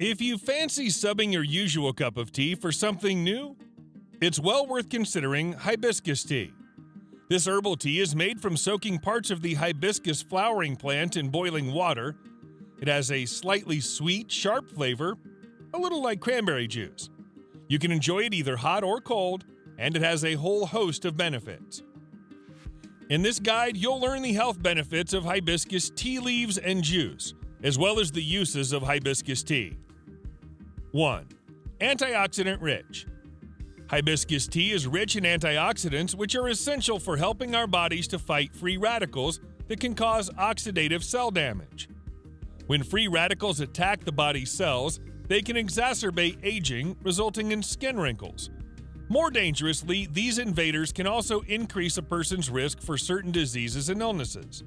If you fancy subbing your usual cup of tea for something new, it's well worth considering hibiscus tea. This herbal tea is made from soaking parts of the hibiscus flowering plant in boiling water. It has a slightly sweet, sharp flavor, a little like cranberry juice. You can enjoy it either hot or cold, and it has a whole host of benefits. In this guide, you'll learn the health benefits of hibiscus tea leaves and juice, as well as the uses of hibiscus tea. 1. Antioxidant-Rich. Hibiscus tea is rich in antioxidants, which are essential for helping our bodies to fight free radicals that can cause oxidative cell damage. When free radicals attack the body's cells, they can exacerbate aging, resulting in skin wrinkles. More dangerously, these invaders can also increase a person's risk for certain diseases and illnesses.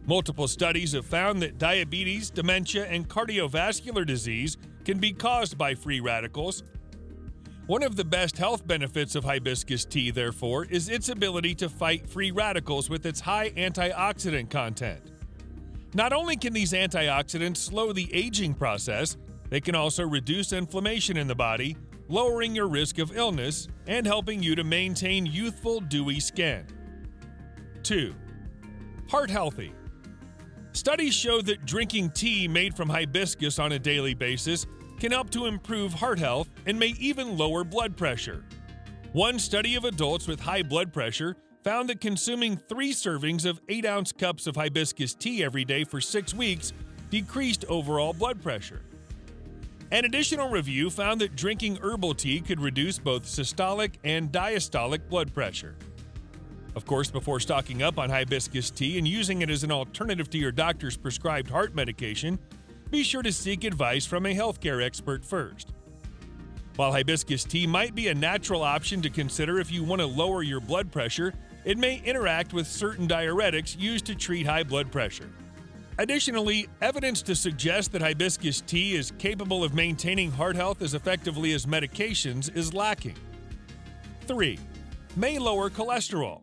Multiple studies have found that diabetes, dementia, and cardiovascular disease can be caused by free radicals. One of the best health benefits of hibiscus tea, therefore, is its ability to fight free radicals with its high antioxidant content. Not only can these antioxidants slow the aging process, they can also reduce inflammation in the body, lowering your risk of illness and helping you to maintain youthful, dewy skin. 2. Heart healthy. Studies show that drinking tea made from hibiscus on a daily basis can help to improve heart health and may even lower blood pressure. One study of adults with high blood pressure found that consuming 3 servings of 8-ounce cups of hibiscus tea every day for 6 weeks decreased overall blood pressure. An additional review found that drinking herbal tea could reduce both systolic and diastolic blood pressure. Of course, before stocking up on hibiscus tea and using it as an alternative to your doctor's prescribed heart medication, be sure to seek advice from a healthcare expert first. While hibiscus tea might be a natural option to consider if you want to lower your blood pressure, it may interact with certain diuretics used to treat high blood pressure. Additionally, evidence to suggest that hibiscus tea is capable of maintaining heart health as effectively as medications is lacking. 3. May lower cholesterol.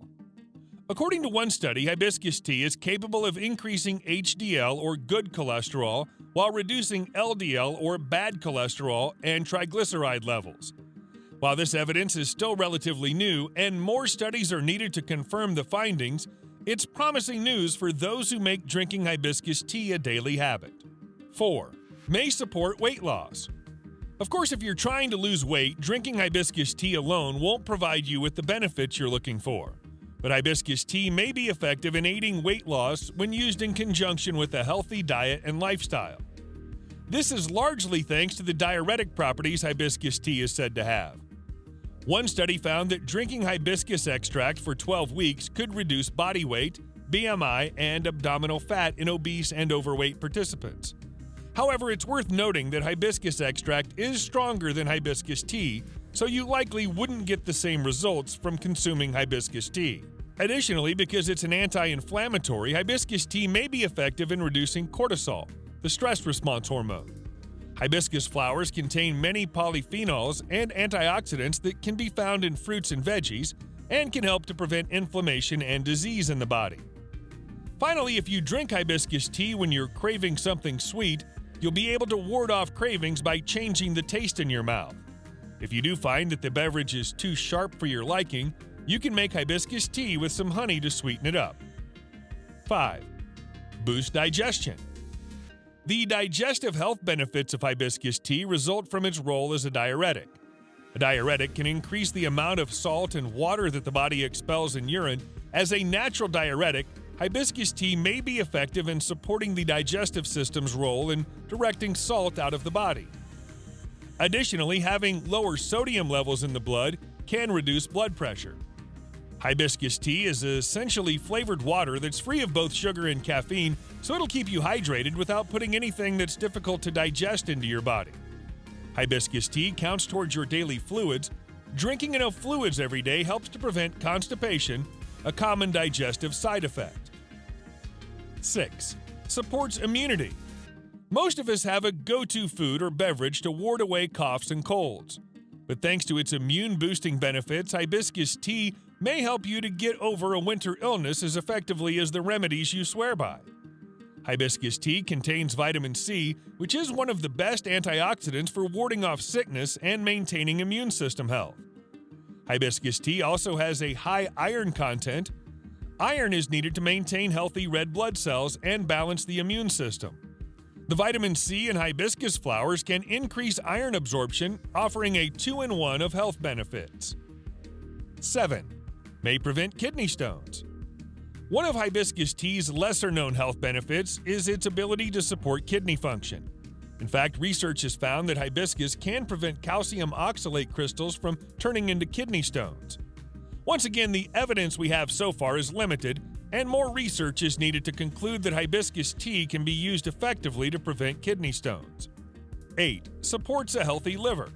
According to one study, hibiscus tea is capable of increasing HDL or good cholesterol while reducing LDL or bad cholesterol and triglyceride levels. While this evidence is still relatively new and more studies are needed to confirm the findings, it's promising news for those who make drinking hibiscus tea a daily habit. 4. May support weight loss. Of course, if you're trying to lose weight, drinking hibiscus tea alone won't provide you with the benefits you're looking for. But hibiscus tea may be effective in aiding weight loss when used in conjunction with a healthy diet and lifestyle. This is largely thanks to the diuretic properties hibiscus tea is said to have. One study found that drinking hibiscus extract for 12 weeks could reduce body weight, BMI, and abdominal fat in obese and overweight participants. However, it's worth noting that hibiscus extract is stronger than hibiscus tea, so you likely wouldn't get the same results from consuming hibiscus tea. Additionally, because it's an anti-inflammatory, hibiscus tea may be effective in reducing cortisol, the stress response hormone. Hibiscus flowers contain many polyphenols and antioxidants that can be found in fruits and veggies and can help to prevent inflammation and disease in the body. Finally, if you drink hibiscus tea when you're craving something sweet, you'll be able to ward off cravings by changing the taste in your mouth. If you do find that the beverage is too sharp for your liking, you can make hibiscus tea with some honey to sweeten it up. 5. Boost digestion. The digestive health benefits of hibiscus tea result from its role as a diuretic. A diuretic can increase the amount of salt and water that the body expels in urine. As a natural diuretic, hibiscus tea may be effective in supporting the digestive system's role in directing salt out of the body. Additionally, having lower sodium levels in the blood can reduce blood pressure. Hibiscus tea is essentially flavored water that's free of both sugar and caffeine, so it'll keep you hydrated without putting anything that's difficult to digest into your body. Hibiscus tea counts towards your daily fluids. Drinking enough fluids every day helps to prevent constipation, a common digestive side effect. 6. Supports immunity. Most of us have a go-to food or beverage to ward away coughs and colds. But thanks to its immune-boosting benefits, hibiscus tea may help you to get over a winter illness as effectively as the remedies you swear by. Hibiscus tea contains vitamin C, which is one of the best antioxidants for warding off sickness and maintaining immune system health. Hibiscus tea also has a high iron content. Iron is needed to maintain healthy red blood cells and balance the immune system. The vitamin C in hibiscus flowers can increase iron absorption, offering a 2-in-1 of health benefits. 7. May prevent kidney stones. One of hibiscus tea's lesser-known health benefits is its ability to support kidney function. In fact, research has found that hibiscus can prevent calcium oxalate crystals from turning into kidney stones. Once again, the evidence we have so far is limited, and more research is needed to conclude that hibiscus tea can be used effectively to prevent kidney stones. 8. Supports a healthy liver.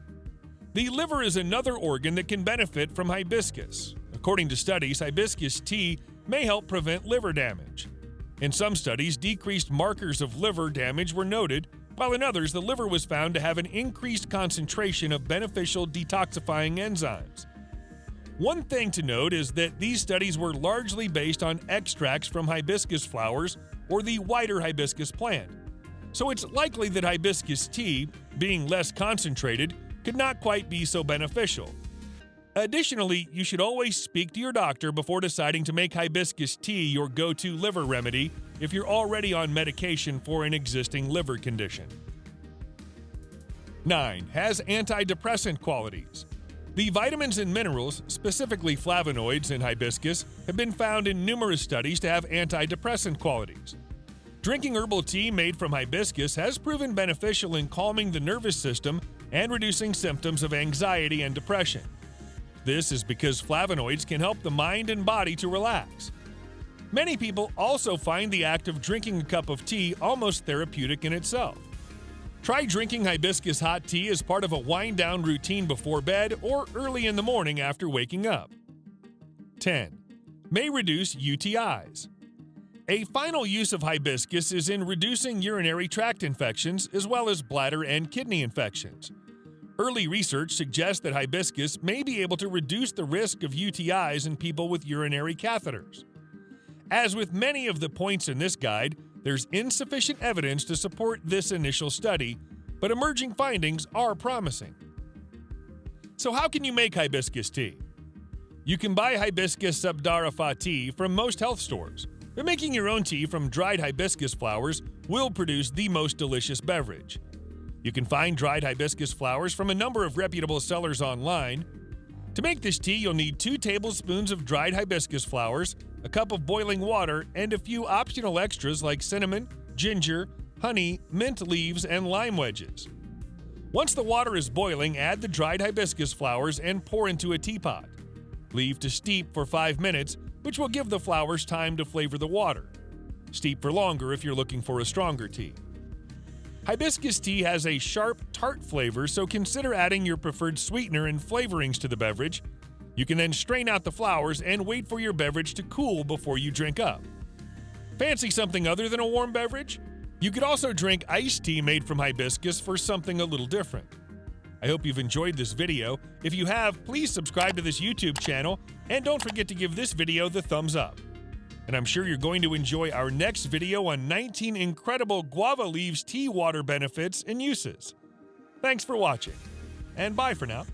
The liver is another organ that can benefit from hibiscus. According to studies, hibiscus tea may help prevent liver damage. In some studies, decreased markers of liver damage were noted, while in others, the liver was found to have an increased concentration of beneficial detoxifying enzymes. One thing to note is that these studies were largely based on extracts from hibiscus flowers or the whiter hibiscus plant. So it's likely that hibiscus tea, being less concentrated, could not quite be so beneficial. Additionally, you should always speak to your doctor before deciding to make hibiscus tea your go-to liver remedy if you're already on medication for an existing liver condition. 9. Has antidepressant qualities. The vitamins and minerals, specifically flavonoids in hibiscus, have been found in numerous studies to have antidepressant qualities. Drinking herbal tea made from hibiscus has proven beneficial in calming the nervous system and reducing symptoms of anxiety and depression. This is because flavonoids can help the mind and body to relax. Many people also find the act of drinking a cup of tea almost therapeutic in itself. Try drinking hibiscus hot tea as part of a wind-down routine before bed or early in the morning after waking up. 10. May reduce UTIs. A final use of hibiscus is in reducing urinary tract infections as well as bladder and kidney infections. Early research suggests that hibiscus may be able to reduce the risk of UTIs in people with urinary catheters. As with many of the points in this guide, there's insufficient evidence to support this initial study, but emerging findings are promising. So how can you make hibiscus tea? You can buy hibiscus subdarifa tea from most health stores, but making your own tea from dried hibiscus flowers will produce the most delicious beverage. You can find dried hibiscus flowers from a number of reputable sellers online. To make this tea, you'll need 2 tablespoons of dried hibiscus flowers, a cup of boiling water, and a few optional extras like cinnamon, ginger, honey, mint leaves, and lime wedges. Once the water is boiling, add the dried hibiscus flowers and pour into a teapot. Leave to steep for 5 minutes, which will give the flowers time to flavor the water. Steep for longer if you're looking for a stronger tea. Hibiscus tea has a sharp, tart flavor, so consider adding your preferred sweetener and flavorings to the beverage. You can then strain out the flowers and wait for your beverage to cool before you drink up. Fancy something other than a warm beverage? You could also drink iced tea made from hibiscus for something a little different. I hope you've enjoyed this video. If you have, please subscribe to this YouTube channel, and don't forget to give this video the thumbs up. And I'm sure you're going to enjoy our next video on 19 incredible guava leaves tea water benefits and uses. Thanks for watching, and bye for now.